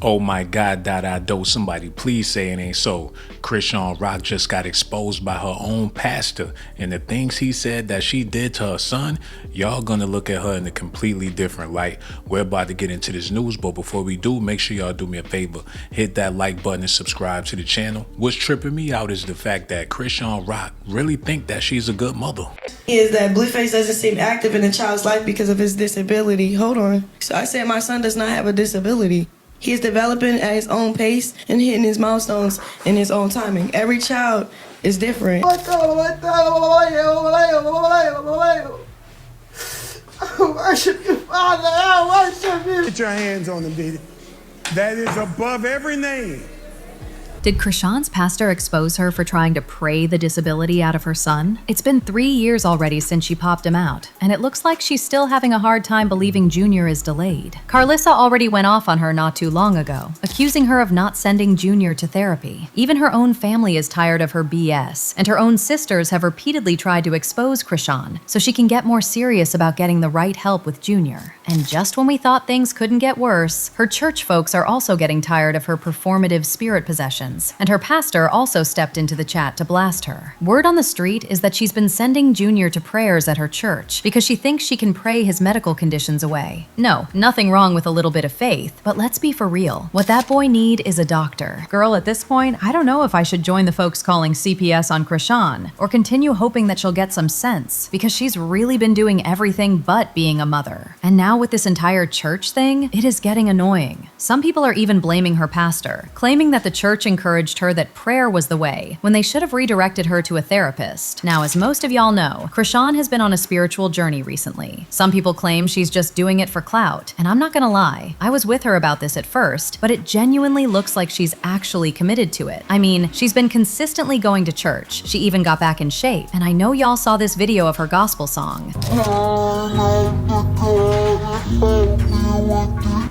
Oh my God, do somebody please say it ain't so. Chrisean Rock just got exposed by her own pastor, and the things he said that she did to her son, y'all gonna look at her in a completely different light. We're about to get into this news, but before we do, make sure y'all do me a favor. Hit that like button and subscribe to the channel. What's tripping me out is the fact that Chrisean Rock really think that she's a good mother. Is that Blueface doesn't seem active in the child's life because of his disability. Hold on. So I said my son does not have a disability. He is developing at his own pace and hitting his milestones in his own timing. Every child is different. I worship you, Father. I worship you. Get your hands on him, baby. That is above every name. Did Chrisean's pastor expose her for trying to pray the disability out of her son? It's been 3 years already since she popped him out, and it looks like she's still having a hard time believing Junior is delayed. Carlissa already went off on her not too long ago, accusing her of not sending Junior to therapy. Even her own family is tired of her BS, and her own sisters have repeatedly tried to expose Chrisean so she can get more serious about getting the right help with Junior. And just when we thought things couldn't get worse, her church folks are also getting tired of her performative spirit possession. And her pastor also stepped into the chat to blast her. Word on the street is that she's been sending Junior to prayers at her church because she thinks she can pray his medical conditions away. No, nothing wrong with a little bit of faith, but let's be for real. What that boy need is a doctor. Girl, at this point, I don't know if I should join the folks calling CPS on Chrisean or continue hoping that she'll get some sense because she's really been doing everything but being a mother. And now with this entire church thing, it is getting annoying. Some people are even blaming her pastor, claiming that the church encouraged her that prayer was the way, when they should have redirected her to a therapist. Now, as most of y'all know, Chrisean has been on a spiritual journey recently. Some people claim she's just doing it for clout, and I'm not gonna lie, I was with her about this at first, but it genuinely looks like she's actually committed to it. I mean, she's been consistently going to church, she even got back in shape, and I know y'all saw this video of her gospel song.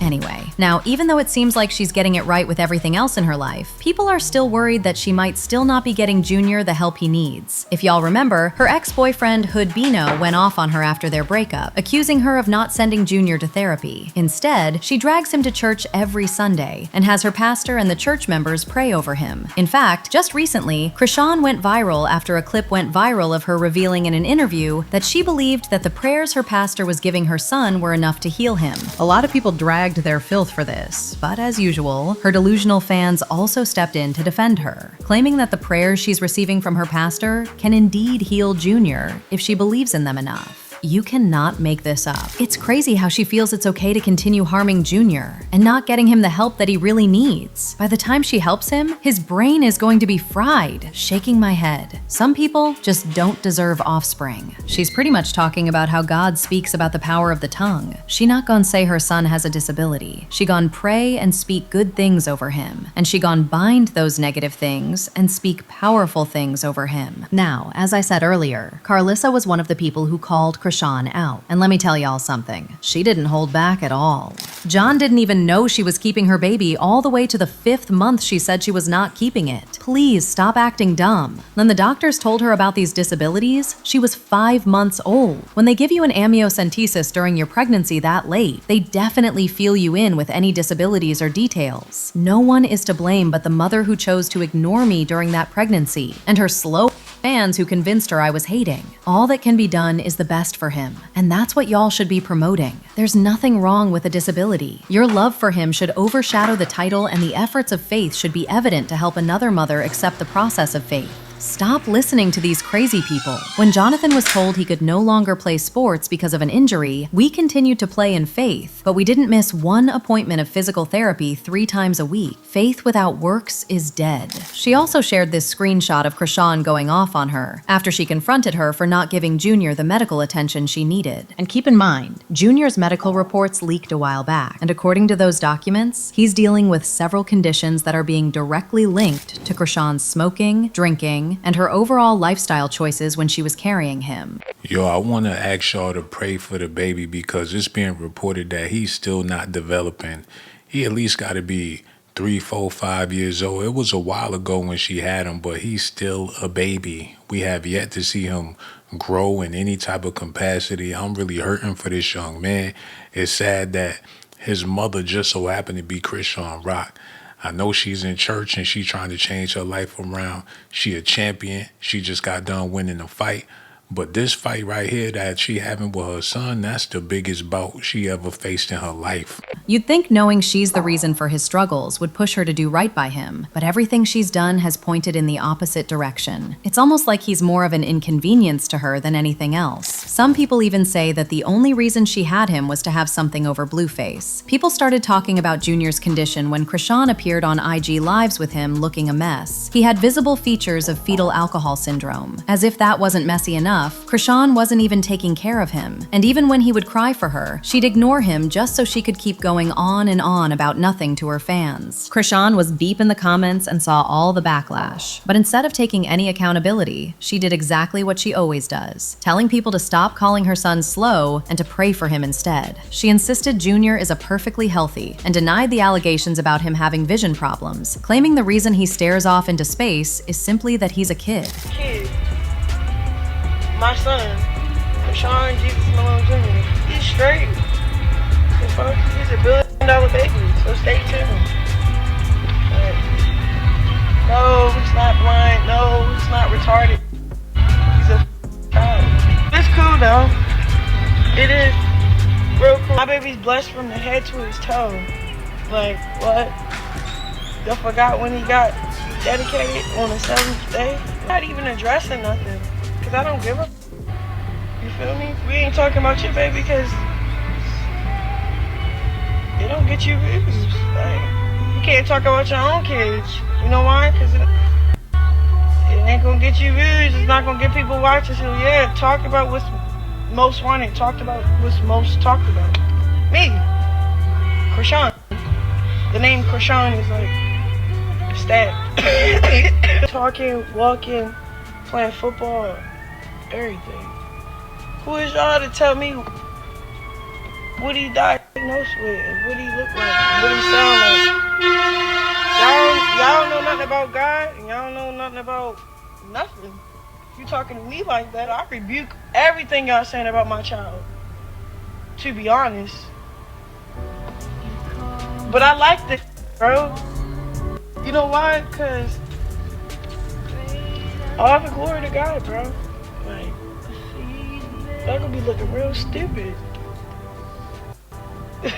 Anyway, now even though it seems like she's getting it right with everything else in her life, people are still worried that she might still not be getting Junior the help he needs. If y'all remember, her ex-boyfriend Hood Bino went off on her after their breakup, accusing her of not sending Junior to therapy. Instead, she drags him to church every Sunday and has her pastor and the church members pray over him. In fact, just recently, Chrisean went viral after a clip went viral of her revealing in an interview that she believed that the prayers her pastor was giving her son were enough to heal him. A lot of people dragged their filth for this, but as usual, her delusional fans also stepped in to defend her, claiming that the prayers she's receiving from her pastor can indeed heal Junior if she believes in them enough. You cannot make this up. It's crazy how she feels it's okay to continue harming Junior and not getting him the help that he really needs. By the time she helps him, his brain is going to be fried. Shaking my head. Some people just don't deserve offspring. She's pretty much talking about how God speaks about the power of the tongue. She not gonna say her son has a disability. She gone pray and speak good things over him. And she gone bind those negative things and speak powerful things over him. Now, as I said earlier, Carlissa was one of the people who called Chrisean out. And let me tell y'all something. She didn't hold back at all. John didn't even know she was keeping her baby all the way to the 5th month she said she was not keeping it. Please stop acting dumb. When the doctors told her about these disabilities, she was 5 months old. When they give you an amniocentesis during your pregnancy that late, they definitely feel you in with any disabilities or details. No one is to blame but the mother who chose to ignore me during that pregnancy and her slow fans who convinced her I was hating. All that can be done is the best for him, and that's what y'all should be promoting. There's nothing wrong with a disability. Your love for him should overshadow the title, and the efforts of faith should be evident to help another mother accept the process of faith. Stop listening to these crazy people. When Jonathan was told he could no longer play sports because of an injury, we continued to play in faith, but we didn't miss one appointment of physical therapy 3 times a week. Faith without works is dead. She also shared this screenshot of Chrisean going off on her after she confronted her for not giving Junior the medical attention she needed. And keep in mind, Junior's medical reports leaked a while back, and according to those documents, he's dealing with several conditions that are being directly linked to Chrisean's smoking, drinking, and her overall lifestyle choices when she was carrying him. Yo, I want to ask y'all to pray for the baby because it's being reported that he's still not developing. He at least got to be 3, 4, 5 years old. It was a while ago when she had him, but he's still a baby. We have yet to see him grow in any type of capacity. I'm really hurting for this young man. It's sad that His mother just so happened to be Chrisean Rock. I know she's in church and she's trying to change her life around. She a champion. She just got done winning a fight. But this fight right here that she having with her son, that's the biggest bout she ever faced in her life. You'd think knowing she's the reason for his struggles would push her to do right by him, but everything she's done has pointed in the opposite direction. It's almost like he's more of an inconvenience to her than anything else. Some people even say that the only reason she had him was to have something over Blueface. People started talking about Junior's condition when Chrisean appeared on IG Lives with him looking a mess. He had visible features of fetal alcohol syndrome. As if that wasn't messy enough, Chrisean wasn't even taking care of him. And even when he would cry for her, she'd ignore him just so she could keep going on and on about nothing to her fans. Chrisean was deep in the comments and saw all the backlash. But instead of taking any accountability, she did exactly what she always does, telling people to stop calling her son slow and to pray for him instead. She insisted Junior is a perfectly healthy and denied the allegations about him having vision problems, claiming the reason he stares off into space is simply that he's a kid. My son, Chrisean Jesus Malone Jr., he's straight. The fuck? He's $1 billion baby, so stay tuned. But no, he's not blind. No, he's not retarded. He's a child. It's cool though. It is real cool. My baby's blessed from the head to his toe. Like, what? Y'all forgot when he got dedicated on the 7th day? Not even addressing nothing. Cause I don't give a. You feel me? We ain't talking about your baby because it don't get you views. Like, you can't talk about your own kids. You know why? Cause it ain't gonna get you views. It's not gonna get people watching. So yeah, talk about what's most wanted. Talked about what's most talked about. Me, Chrisean. The name Chrisean is like stabbed. Talking, walking, playing football. Everything. Who is y'all to tell me what he diagnosed with and what he look like, what he sound like? Y'all don't know nothing about God and y'all don't know nothing about nothing. If you talking to me like that, I rebuke everything y'all saying about my child. To be honest. But I like this, bro. You know why? Cause all the glory to God, bro. Like, y'all gonna be looking real stupid. What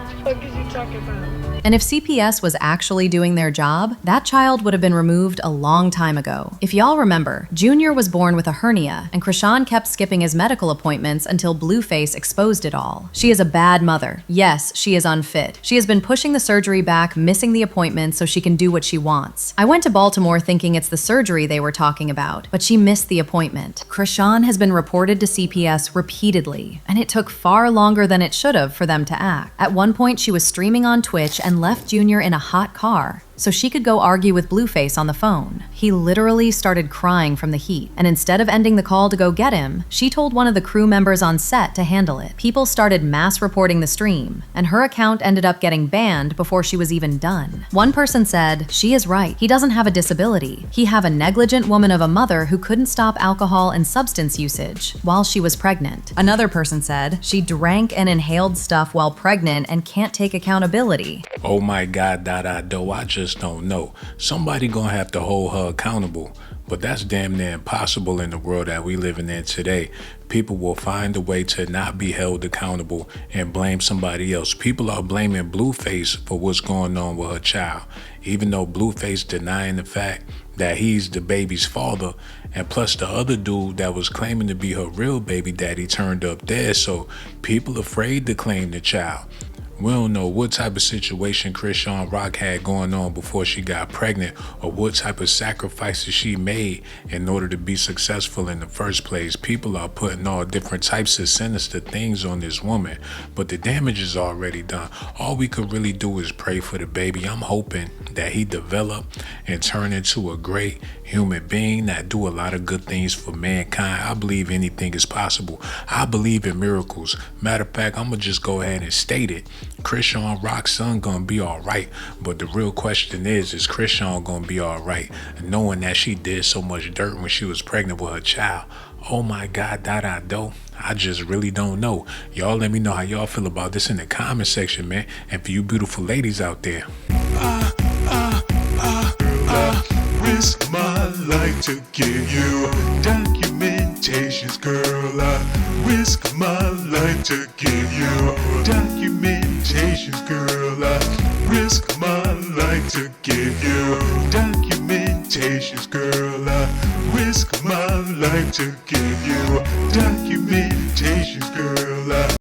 the fuck is you talking about? And if CPS was actually doing their job, that child would have been removed a long time ago. If y'all remember, Junior was born with a hernia, and Chrisean kept skipping his medical appointments until Blueface exposed it all. She is a bad mother. Yes, she is unfit. She has been pushing the surgery back, missing the appointment so she can do what she wants. I went to Baltimore thinking it's the surgery they were talking about, but she missed the appointment. Chrisean has been reported to CPS repeatedly, and it took far longer than it should have for them to act. At one point, she was streaming on Twitch and left Junior in a hot car so she could go argue with Blueface on the phone. He literally started crying from the heat, and instead of ending the call to go get him, she told one of the crew members on set to handle it. People started mass reporting the stream, and her account ended up getting banned before she was even done. One person said, "She is right. He doesn't have a disability. He have a negligent woman of a mother who couldn't stop alcohol and substance usage while she was pregnant." Another person said, "She drank and inhaled stuff while pregnant and can't take accountability." Oh my God, I just don't know. Somebody gonna have to hold her accountable. But that's damn near impossible in the world that we living in today. People will find a way to not be held accountable and blame somebody else. People are blaming Blueface for what's going on with her child, even though Blueface denying the fact that he's the baby's father. And plus the other dude that was claiming to be her real baby daddy turned up dead, so people afraid to claim the child. We don't know what type of situation Chrisean Rock had going on before she got pregnant, or what type of sacrifices she made in order to be successful in the first place. People are putting all different types of sinister things on this woman, but the damage is already done. All we could really do is pray for the baby. I'm hoping that he develop and turn into a great human being that do a lot of good things for mankind. I believe anything is possible. I believe in miracles. Matter of fact, I'm gonna just go ahead and state it. Chrisean Rock's son gonna be all right, but the real question is Chrisean gonna be all right, knowing that she did so much dirt when she was pregnant with her child? Oh my God, do. I just really don't know. Y'all let me know how y'all feel about this in the comment section, man. And for you beautiful ladies out there. Risk my life to give you documentations, girl. I risk my life to give you documentations, girl. I risk my life to give you documentations, girl. I risk my life to give you documentations, girl.